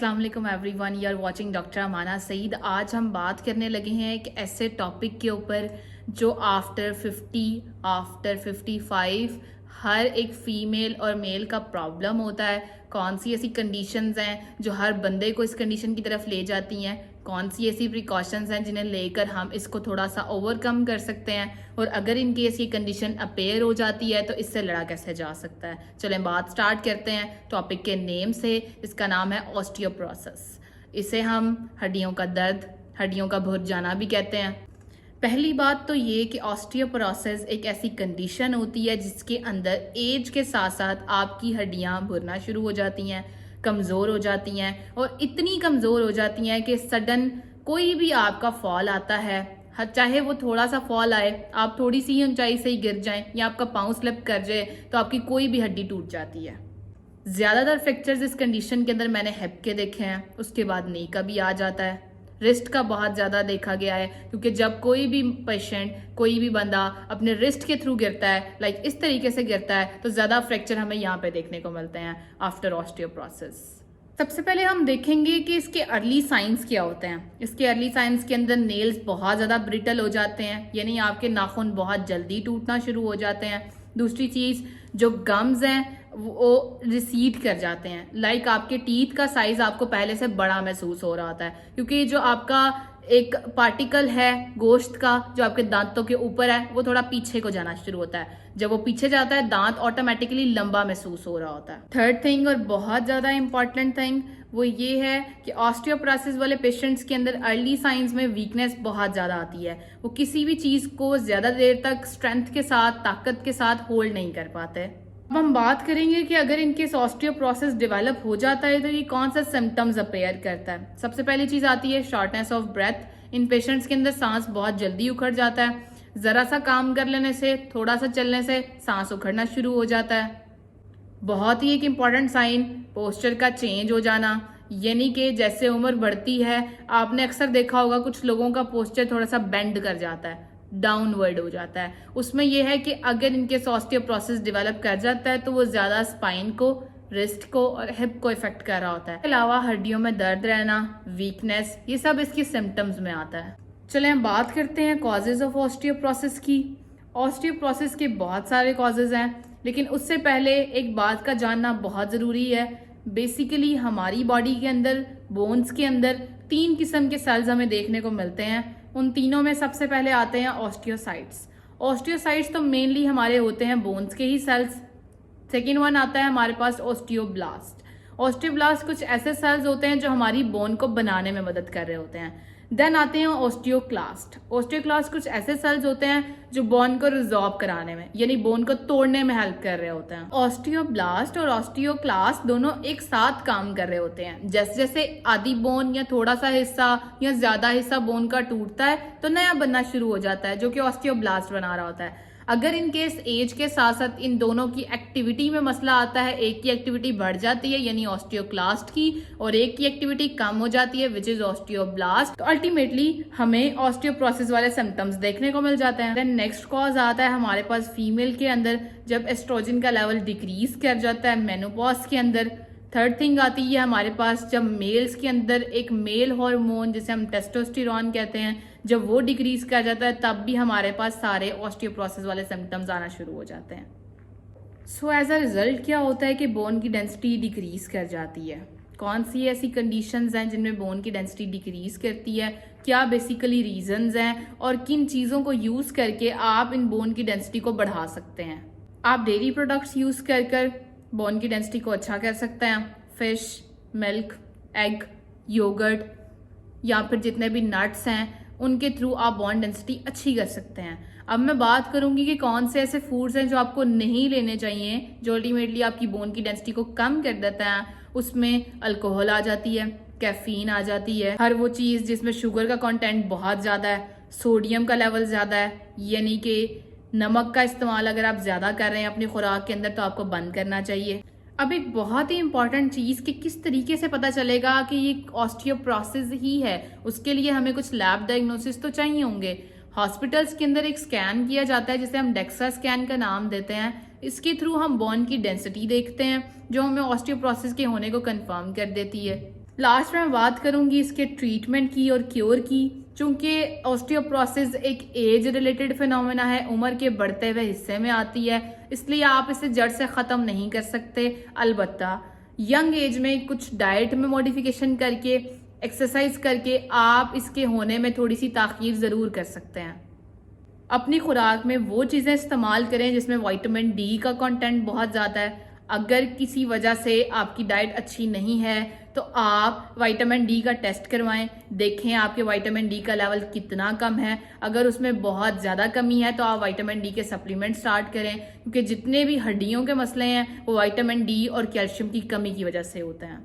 अस्सलाम everyone, you are watching doctor Amana Saeed. आज हम बात करने लगे हैं एक ऐसे टॉपिक के ऊपर जो आफ्टर 50, आफ्टर 55 हर एक फीमेल और मेल का प्रॉब्लम होता है। कौन सी ऐसी कंडीशंस हैं जो हर बंदे को इस कंडीशन की तरफ ले जाती हैं, कौन सी ऐसी प्रिकॉशंस हैं जिन्हें लेकर हम इसको थोड़ा सा ओवरकम कर सकते हैं, और अगर इन केस ये कंडीशन अपेयर हो जाती है तो इससे लड़ा कैसे जा सकता है। चलें बात स्टार्ट करते हैं टॉपिक के नेम से। इसका नाम है ऑस्टियोपोरोसिस। इसे हम हड्डियों का दर्द, हड्डियों का भुर जाना भी कहते हैं। पहली बात तो ये कि ऑस्टियोपोरोसिस एक ऐसी कंडीशन होती है जिसके अंदर एज के साथ साथ आपकी हड्डियां भुरना शुरू हो जाती हैं, कमज़ोर हो जाती हैं, और इतनी कमज़ोर हो जाती हैं कि सडन कोई भी आपका फॉल आता है, चाहे वो थोड़ा सा फॉल आए, आप थोड़ी सी ही ऊंचाई से ही गिर जाएं या आपका पाँव स्लिप कर जाए तो आपकी कोई भी हड्डी टूट जाती है। ज़्यादातर फ्रैक्चर्स इस कंडीशन के अंदर मैंने हिप के देखे हैं, उसके बाद नी का भी आ जाता है। रिस्ट का बहुत ज़्यादा देखा गया है, क्योंकि जब कोई भी पेशेंट, कोई भी बंदा अपने रिस्ट के थ्रू गिरता है, लाइक इस तरीके से गिरता है, तो ज़्यादा फ्रैक्चर हमें यहाँ पे देखने को मिलते हैं आफ्टर ऑस्टियोपोरोसिस। सबसे पहले हम देखेंगे कि इसके अर्ली साइंस क्या होते हैं। इसके अर्ली साइंस के अंदर नेल्स बहुत ज़्यादा ब्रिटल हो जाते हैं, यानी आपके नाखून बहुत जल्दी टूटना शुरू हो जाते हैं। दूसरी चीज़, जो गम्स हैं वो रिसीड कर जाते हैं, लाइक आपके टीथ का साइज आपको पहले से बड़ा महसूस हो रहा होता है, क्योंकि जो आपका एक पार्टिकल है गोश्त का जो आपके दांतों के ऊपर है वो थोड़ा पीछे को जाना शुरू होता है। जब वो पीछे जाता है दांत ऑटोमेटिकली लंबा महसूस हो रहा होता है। थर्ड थिंग और बहुत ज्यादा इंपॉर्टेंट थिंग वो ये है कि ऑस्टियोपोरोसिस वाले पेशेंट्स के अंदर अर्ली साइंस में वीकनेस बहुत ज्यादा आती है। वो किसी भी चीज को ज्यादा देर तक स्ट्रेंथ के साथ, ताकत के साथ होल्ड नहीं कर पाते। अब हम बात करेंगे कि अगर इनके ऑस्टियोपोरोसिस डेवलप हो जाता है तो ये कौन सा सिम्टम्स अपेयर करता है। सबसे पहली चीज आती है शॉर्टनेस ऑफ ब्रेथ। इन पेशेंट्स के अंदर सांस बहुत जल्दी उखड़ जाता है, जरा सा काम कर लेने से, थोड़ा सा चलने से सांस उखड़ना शुरू हो जाता है। बहुत ही एक इम्पॉर्टेंट साइन पोस्चर का चेंज हो जाना, यानी कि जैसे उम्र बढ़ती है आपने अक्सर देखा होगा कुछ लोगों का पोस्चर थोड़ा सा बेंड कर जाता है, डाउनवर्ड हो जाता है। उसमें यह है कि अगर इनके ऑस्टियोपोरोसिस डेवलप कर जाता है तो वो ज्यादा स्पाइन को, रिस्ट को और हिप को इफेक्ट कर रहा होता है। इसके अलावा हड्डियों में दर्द रहना, वीकनेस, ये सब इसकी सिम्टम्स में आता है। चले हम बात करते हैं कॉजेज ऑफ ऑस्टियोपोरोसिस की। ऑस्टियोपोरोसिस के बहुत सारे कॉजेज हैं, लेकिन उससे पहले एक बात का जानना बहुत जरूरी है। बेसिकली हमारी बॉडी के अंदर, बोन्स के अंदर 3 किस्म के सेल्स हमें देखने को मिलते हैं। उन तीनों में सबसे पहले आते हैं ऑस्टियोसाइट्स। ऑस्टियोसाइट्स तो मेनली हमारे होते हैं बोन्स के ही सेल्स। सेकेंड वन आता है हमारे पास ऑस्टियोब्लास्ट। ऑस्टियोब्लास्ट कुछ ऐसे सेल्स होते हैं जो हमारी बोन को बनाने में मदद कर रहे होते हैं। देन आते हैं ऑस्टियोक्लास्ट। ऑस्टियोक्लास्ट कुछ ऐसे सेल्स होते हैं जो बोन को रिजॉर्व कराने में, यानी बोन को तोड़ने में हेल्प कर रहे होते हैं। ऑस्टियोब्लास्ट और ऑस्टियोक्लास्ट दोनों एक साथ काम कर रहे होते हैं। जैसे जैसे आधी बोन या थोड़ा सा हिस्सा या ज्यादा हिस्सा बोन का टूटता है तो नया बनना शुरू हो जाता है, जो कि ऑस्टियोब्लास्ट बना रहा होता है। अगर इन केस एज के साथ साथ इन दोनों की एक्टिविटी में मसला आता है, एक की एक्टिविटी बढ़ जाती है यानी ऑस्टियोक्लास्ट की, और एक की एक्टिविटी कम हो जाती है विच इज ऑस्टियोब्लास्ट, तो अल्टीमेटली हमें ऑस्टियोपोरोसिस वाले सिम्टम्स देखने को मिल जाते हैं। देन नेक्स्ट कॉज आता है हमारे पास फीमेल के अंदर, जब एस्ट्रोजन का लेवल डिक्रीज कर जाता है मेनोपॉज के अंदर। थर्ड थिंग आती है हमारे पास जब मेल्स के अंदर एक मेल हार्मोन जिसे हम टेस्टोस्टेरोन कहते हैं, जब वो डिक्रीज कर जाता है तब भी हमारे पास सारे ऑस्टियोपोरोसिस वाले सिम्टम्स आना शुरू हो जाते हैं। सो एज अ रिजल्ट क्या होता है कि बोन की डेंसिटी डिक्रीज कर जाती है। कौन सी ऐसी कंडीशंस हैं जिनमें बोन की डेंसिटी डिक्रीज करती है, क्या बेसिकली रीजंस हैं, और किन चीज़ों को यूज़ करके आप इन बोन की डेंसिटी को बढ़ा सकते हैं। आप डेयरी प्रोडक्ट्स यूज़ कर बोन की डेंसिटी को अच्छा कर सकते हैं। फिश, मिल्क, एग, योगर्ट या फिर जितने भी नट्स हैं उनके थ्रू आप बोन डेंसिटी अच्छी कर सकते हैं। अब मैं बात करूंगी कि कौन से ऐसे फूड्स हैं जो आपको नहीं लेने चाहिए, जो अल्टीमेटली आपकी बोन की डेंसिटी को कम कर देता है। उसमें अल्कोहल आ जाती है, कैफीन आ जाती है, हर वो चीज़ जिसमें शुगर का कंटेंट बहुत ज़्यादा है, सोडियम का लेवल ज़्यादा है, यानी कि नमक का इस्तेमाल अगर आप ज़्यादा कर रहे हैं अपनी खुराक के अंदर तो आपको बंद करना चाहिए। अब एक बहुत ही इंपॉर्टेंट चीज़ कि किस तरीके से पता चलेगा कि ये ऑस्टियोपोरोसिस ही है, उसके लिए हमें कुछ लैब डायग्नोसिस तो चाहिए होंगे। हॉस्पिटल्स के अंदर एक स्कैन किया जाता है जिसे हम डेक्सा स्कैन का नाम देते हैं। इसके थ्रू हम बोन की डेंसिटी देखते हैं जो हमें ऑस्टियोपोरोसिस के होने को कंफर्म कर देती है। लास्ट में मैं बात करूंगी इसके ट्रीटमेंट की और क्योर की। चूंकि ऑस्टियोपोरोसिस एक एज रिलेटेड फिनोमेना है, उम्र के बढ़ते हुए हिस्से में आती है, इसलिए आप इसे जड़ से ख़त्म नहीं कर सकते। अलबत्ता यंग एज में कुछ डाइट में मॉडिफिकेशन करके, एक्सरसाइज करके आप इसके होने में थोड़ी सी ताख़ीर ज़रूर कर सकते हैं। अपनी खुराक में वो चीज़ें इस्तेमाल करें जिसमें विटामिन डी का कंटेंट बहुत ज़्यादा है। अगर किसी वजह से आपकी डाइट अच्छी नहीं है तो आप विटामिन डी का टेस्ट करवाएं, देखें आपके विटामिन डी का लेवल कितना कम है। अगर उसमें बहुत ज़्यादा कमी है तो आप विटामिन डी के सप्लीमेंट स्टार्ट करें, क्योंकि जितने भी हड्डियों के मसले हैं वो विटामिन डी और कैल्शियम की कमी की वजह से होते हैं।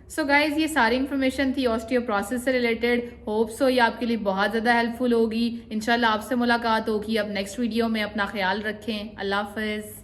सो गाइज, ये सारी इन्फॉर्मेशन थी ऑस्टियोपोरोसिस से रिलेटेड। होप सो ये आपके लिए बहुत ज़्यादा हेल्पफुल होगी। इंशाल्लाह आपसे मुलाकात होगी अब नेक्स्ट वीडियो में। अपना ख्याल रखें। अल्लाह हाफ़िज़।